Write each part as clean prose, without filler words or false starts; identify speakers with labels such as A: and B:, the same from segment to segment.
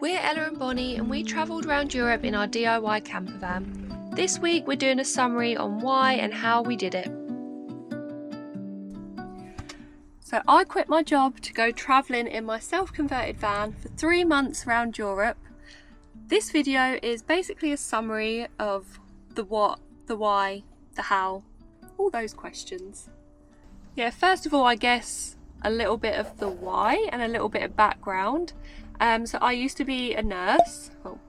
A: We're Ella and Bonnie and we travelled around Europe in our DIY camper van. This week we're doing a summary on why and how we did it. So I quit my job to go travelling in my self-converted van for 3 months around Europe. This video is basically a summary of the what, the why, the how, all those questions. Yeah, first of all, I guess a little bit of the why and a little bit of background. So I used to be a nurse, well,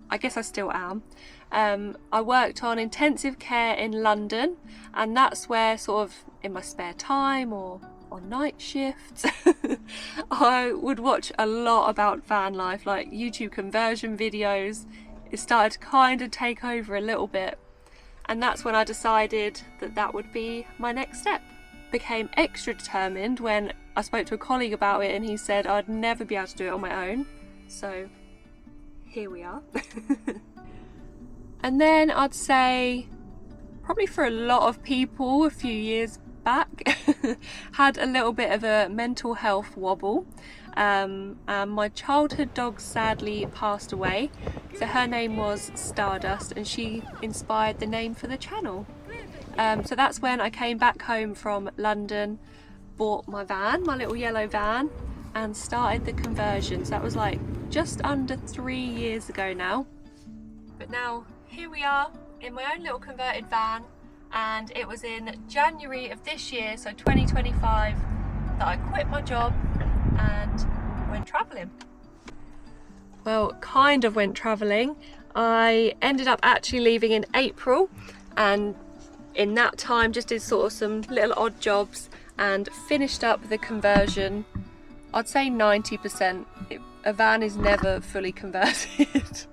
A: I guess I still am. I worked on intensive care in London, and that's where sort of in my spare time or on night shifts I would watch a lot about van life, like YouTube conversion videos. It started to kind of take over a little bit, and that's when I decided that that would be my next step. Became extra determined when I spoke to a colleague about it and he said I'd never be able to do it on my own. So here we are. And then I'd say probably for a lot of people a few years back had a little bit of a mental health wobble. And my childhood dog sadly passed away. So her name was Stardust and she inspired the name for the channel. So that's when I came back home from London, bought my van, my little yellow van, and started the conversion. So that was like just under 3 years ago now. But now here we are in my own little converted van, and it was in January of this year, so 2025, that I quit my job and went travelling. Well, kind of went travelling. I ended up actually leaving in April, and in that time just did sort of some little odd jobs and finished up the conversion. I'd say 90%. A van is never fully converted.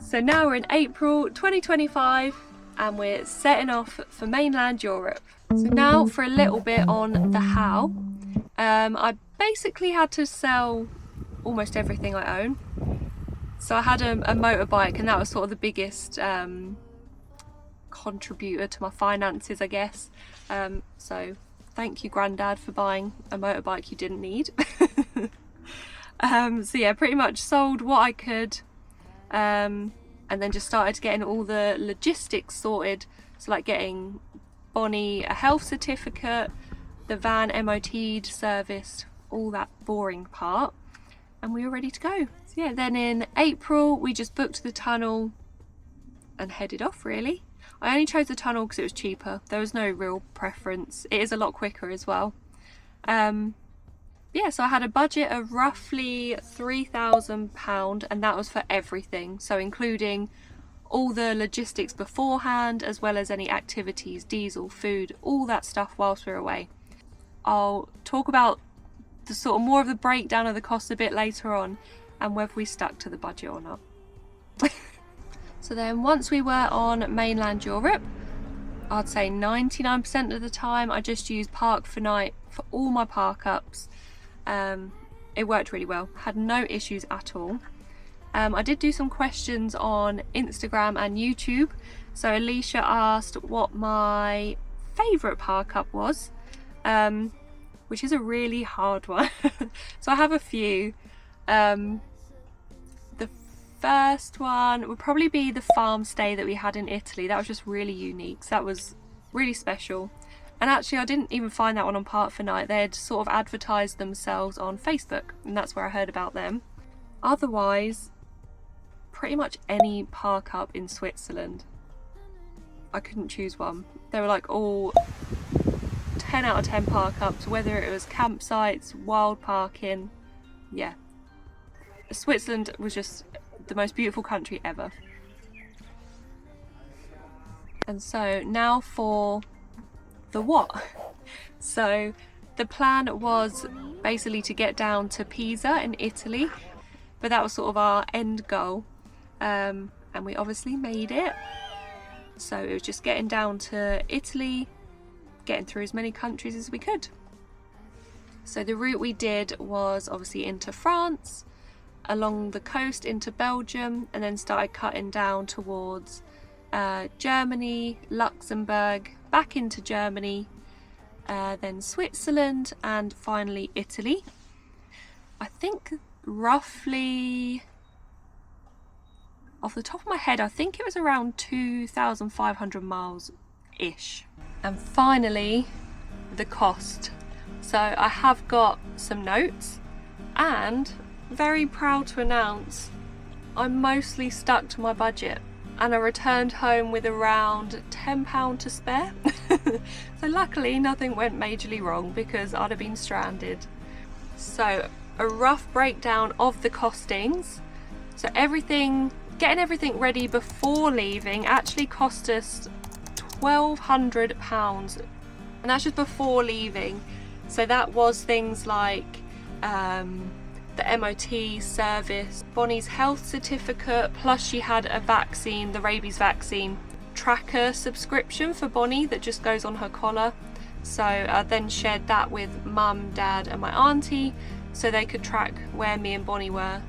A: So now we're in April 2025 and we're setting off for mainland Europe. So now for a little bit on the how. I basically had to sell almost everything I own. So I had a motorbike, and that was sort of the biggest contributor to my finances, I guess. So thank you, Grandad, for buying a motorbike you didn't need. So yeah, pretty much sold what I could, and then just started getting all the logistics sorted. So like getting Bonnie a health certificate, the van MOT'd, serviced, all that boring part, and we were ready to go. So yeah, then in April we just booked the tunnel and headed off really. I only chose the tunnel because it was cheaper. There was no real preference. It is a lot quicker as well. Yeah, so I had a budget of roughly £3,000, and that was for everything. So including all the logistics beforehand, as well as any activities, diesel, food, all that stuff whilst we're away. I'll talk about the sort of more of the breakdown of the cost a bit later on, and whether we stuck to the budget or not. So then once we were on mainland Europe, I'd say 99% of the time I just used Park for Night for all my parkups. It worked really well, had no issues at all. I did do some questions on Instagram and YouTube. So Alicia asked what my favourite parkup was, which is a really hard one. So I have a few. First one would probably be the farm stay that we had in Italy. That was just really unique. So that was really special. And actually I didn't even find that one on Park for Night. They had sort of advertised themselves on Facebook, and that's where I heard about them. Otherwise, pretty much any park up in Switzerland. I couldn't choose one. They were like all 10 out of 10 park ups, whether it was campsites, wild parking. Yeah. Switzerland was just the most beautiful country ever. And so now for the what. So the plan was basically to get down to Pisa in Italy, but that was sort of our end goal, and we obviously made it. So it was just getting down to Italy, getting through as many countries as we could. So the route we did was obviously into France, along the coast into Belgium, and then started cutting down towards Germany, Luxembourg, back into Germany, then Switzerland, and finally Italy. I think roughly Off the top of my head, I think it was around 2,500 miles-ish. And finally, the cost. So I have got some notes, and very proud to announce I mostly stuck to my budget, and I returned home with around £10 to spare. So luckily nothing went majorly wrong, because I'd have been stranded. So a rough breakdown of the costings. So getting everything ready before leaving actually cost us £1,200, and that's just before leaving. So that was things like the MOT service, Bonnie's health certificate, plus she had a vaccine, the rabies vaccine tracker subscription for Bonnie that just goes on her collar. So I then shared that with Mum, Dad and my auntie, so they could track where me and Bonnie were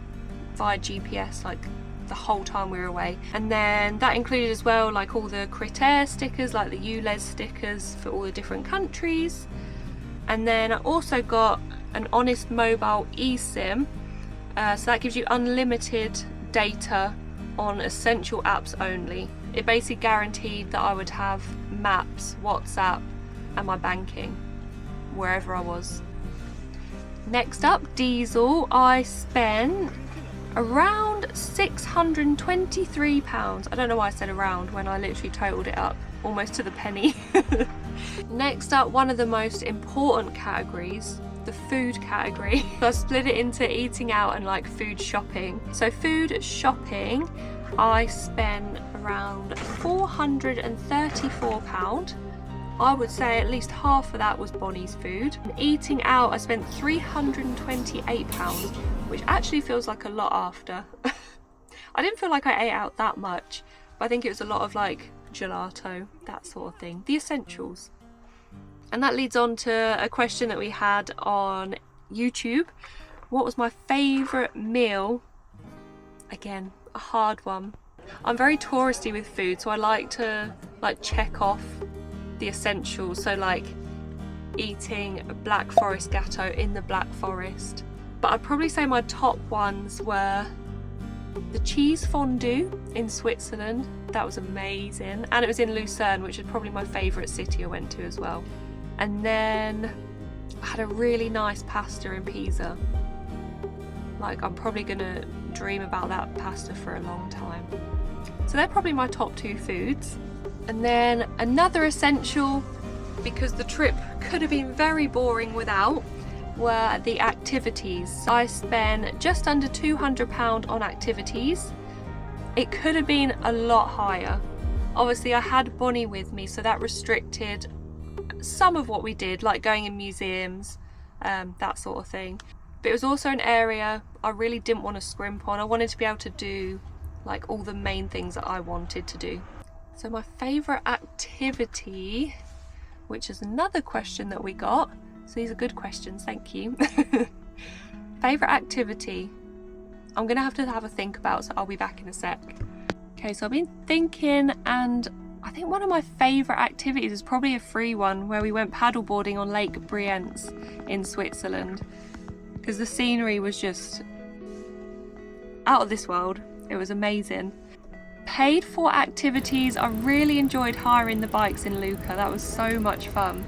A: via GPS, like the whole time we were away. And then that included as well like all the Critair stickers, like the ULEZ stickers for all the different countries. And then I also got an Honest Mobile eSIM, so that gives you unlimited data on essential apps only. It basically guaranteed that I would have Maps, WhatsApp and my banking wherever I was. Next up, diesel. I spent around £623. I don't know why I said around when I literally totaled it up almost to the penny. Next up, one of the most important categories, the food category. So I split it into eating out and like food shopping. So food shopping, I spent around £434. I would say at least half of that was Bonnie's food. And eating out, I spent £328, which actually feels like a lot after. I didn't feel like I ate out that much, but I think it was a lot of like gelato, that sort of thing, the essentials. And that leads on to a question that we had on YouTube. What was my favourite meal? Again, a hard one. I'm very touristy with food, so I like to like check off the essentials. So like eating a Black Forest Gâteau in the Black Forest. But I'd probably say my top ones were the cheese fondue in Switzerland. That was amazing. And it was in Lucerne, which is probably my favourite city I went to as well. And then I had a really nice pasta in Pisa. Like, I'm probably gonna dream about that pasta for a long time. So they're probably my top two foods. And then another essential, because the trip could have been very boring without, were the activities. I spent just under £200 on activities. It could have been a lot higher. Obviously I had Bonnie with me, so that restricted some of what we did, like going in museums, that sort of thing. But it was also an area I really didn't want to scrimp on. I wanted to be able to do like all the main things that I wanted to do. So my favourite activity, which is another question that we got, so these are good questions, thank you. Favourite activity, I'm gonna have a think about, so I'll be back in a sec. Okay, so I've been thinking, and I think one of my favourite activities is probably a free one, where we went paddleboarding on Lake Brienz in Switzerland, because the scenery was just out of this world. It was amazing. Paid for activities, I really enjoyed hiring the bikes in Lucca. That was so much fun.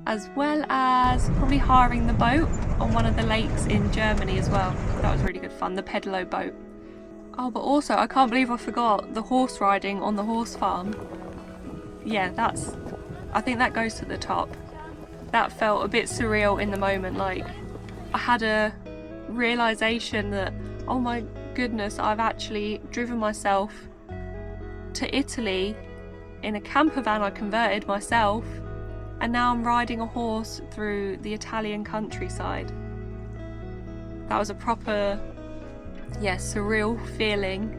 A: As well as probably hiring the boat on one of the lakes in Germany as well. That was really good fun, the pedalo boat. Oh, but also I can't believe I forgot the horse riding on the horse farm. Yeah, I think that goes to the top. That felt a bit surreal in the moment. Like, I had a realization that, oh my goodness, I've actually driven myself to Italy in a camper van I converted myself, and now I'm riding a horse through the Italian countryside. That was a proper, yeah, surreal feeling.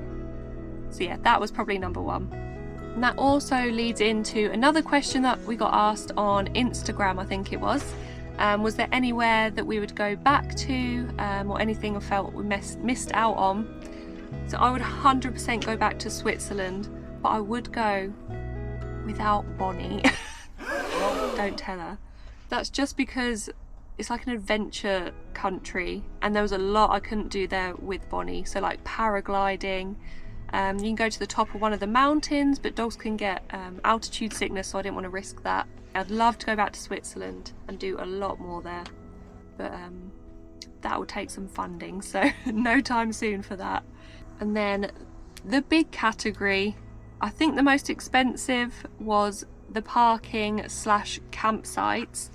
A: So yeah, that was probably number one. And that also leads into another question that we got asked on Instagram, I think it was. Was there anywhere that we would go back to, or anything I felt we missed out on? So I would 100% go back to Switzerland, but I would go without Bonnie. Don't tell her. That's just because it's like an adventure country, and there was a lot I couldn't do there with Bonnie. So like paragliding, you can go to the top of one of the mountains, but dogs can get altitude sickness, so I didn't want to risk that. I'd love to go back to Switzerland and do a lot more there, but that will take some funding, so no time soon for that. And then the big category, I think the most expensive was the parking / campsites.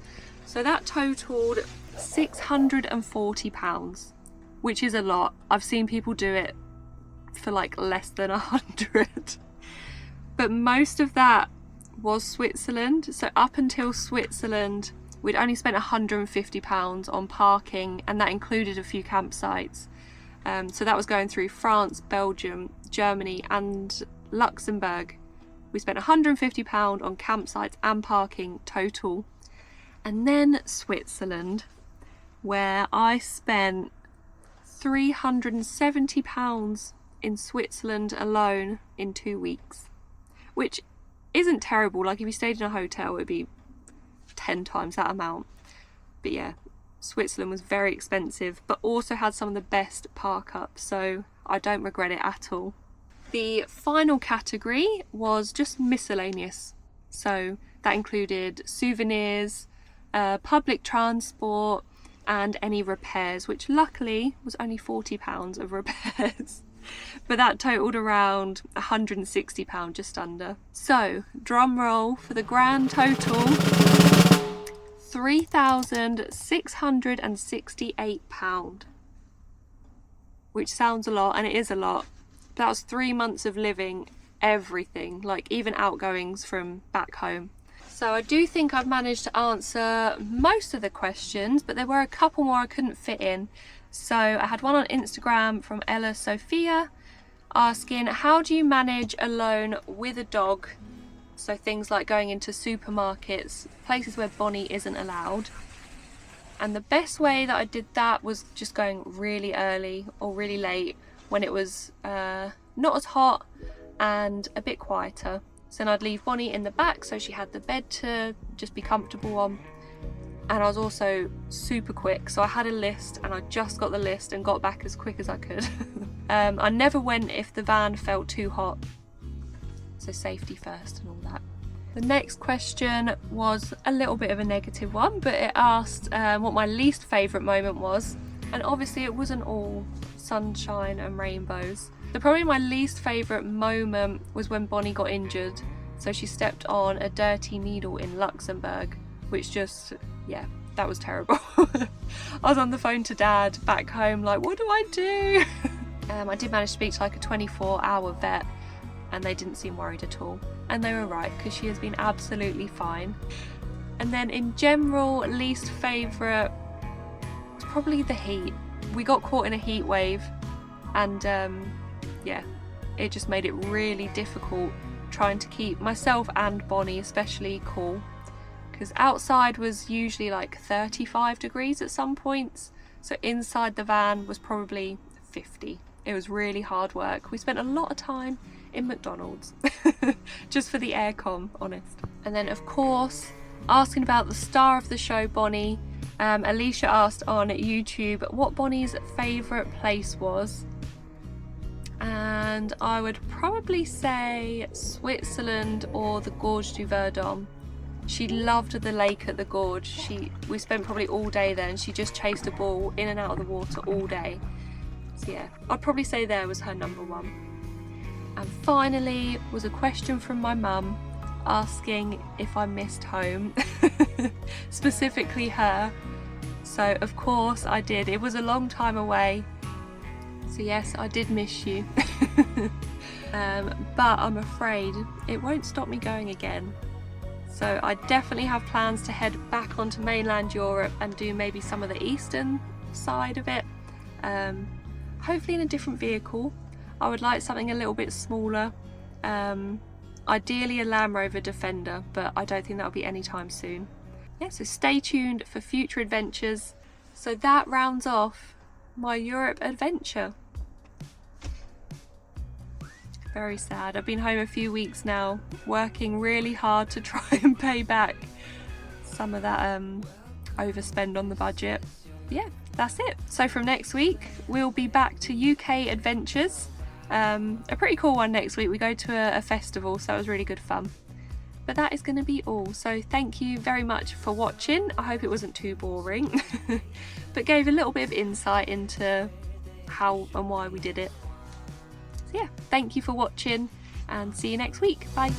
A: So that totaled £640, which is a lot. I've seen people do it for like less than 100. But most of that was Switzerland. So up until Switzerland, we'd only spent £150 on parking, and that included a few campsites. So that was going through France, Belgium, Germany and Luxembourg. We spent £150 on campsites and parking total. And then Switzerland, where I spent £370 in Switzerland alone in 2 weeks, which isn't terrible. Like if you stayed in a hotel, it would be 10 times that amount. But yeah, Switzerland was very expensive, but also had some of the best parkups, so I don't regret it at all. The final category was just miscellaneous, so that included souvenirs, public transport and any repairs, which luckily was only £40 of repairs. But that totaled around £160, just under. So drum roll for the grand total, £3,668, which sounds a lot, and it is a lot. That was 3 months of living, everything, like even outgoings from back home. So I do think I've managed to answer most of the questions, but there were a couple more I couldn't fit in. So I had one on Instagram from Ella Sophia asking, how do you manage alone with a dog? So things like going into supermarkets, places where Bonnie isn't allowed. And the best way that I did that was just going really early or really late when it was not as hot and a bit quieter. So then I'd leave Bonnie in the back so she had the bed to just be comfortable on. And I was also super quick, so I had a list and I just got the list and got back as quick as I could. I never went if the van felt too hot, so safety first and all that. The next question was a little bit of a negative one, but it asked what my least favourite moment was, and obviously it wasn't all sunshine and rainbows. Probably my least favourite moment was when Bonnie got injured, so she stepped on a dirty needle in Luxembourg, which just, yeah, that was terrible. I was on the phone to Dad back home like, what do I do? I did manage to speak to like a 24-hour vet, and they didn't seem worried at all, and they were right, because she has been absolutely fine. And then in general, least favourite, it's probably the heat. We got caught in a heat wave, and yeah, it just made it really difficult trying to keep myself and Bonnie especially cool, because outside was usually like 35 degrees at some points, so inside the van was probably 50. It was really hard work. We spent a lot of time in McDonald's just for the aircon, honest. And then of course, asking about the star of the show, Bonnie, Alicia asked on YouTube what Bonnie's favourite place was, and I would probably say Switzerland or the Gorge du Verdon. She loved the lake at the gorge. We spent probably all day there, and she just chased a ball in and out of the water all day. So yeah, I'd probably say there was her number one. And finally was a question from my mum asking if I missed home, specifically her. So of course I did. It was a long time away. So yes, I did miss you. But I'm afraid it won't stop me going again. So I definitely have plans to head back onto mainland Europe and do maybe some of the eastern side of it. Hopefully in a different vehicle. I would like something a little bit smaller. Ideally a Land Rover Defender, but I don't think that'll be anytime soon. Yeah, so stay tuned for future adventures. So that rounds off my Europe adventure. Very sad. I've been home a few weeks now, working really hard to try and pay back some of that overspend on the budget. Yeah, that's it. So from next week we'll be back to UK adventures. A pretty cool one next week. We go to a festival, so it was really good fun. But that is going to be all. So thank you very much for watching. I hope it wasn't too boring, but gave a little bit of insight into how and why we did it. So yeah, thank you for watching and see you next week. Bye.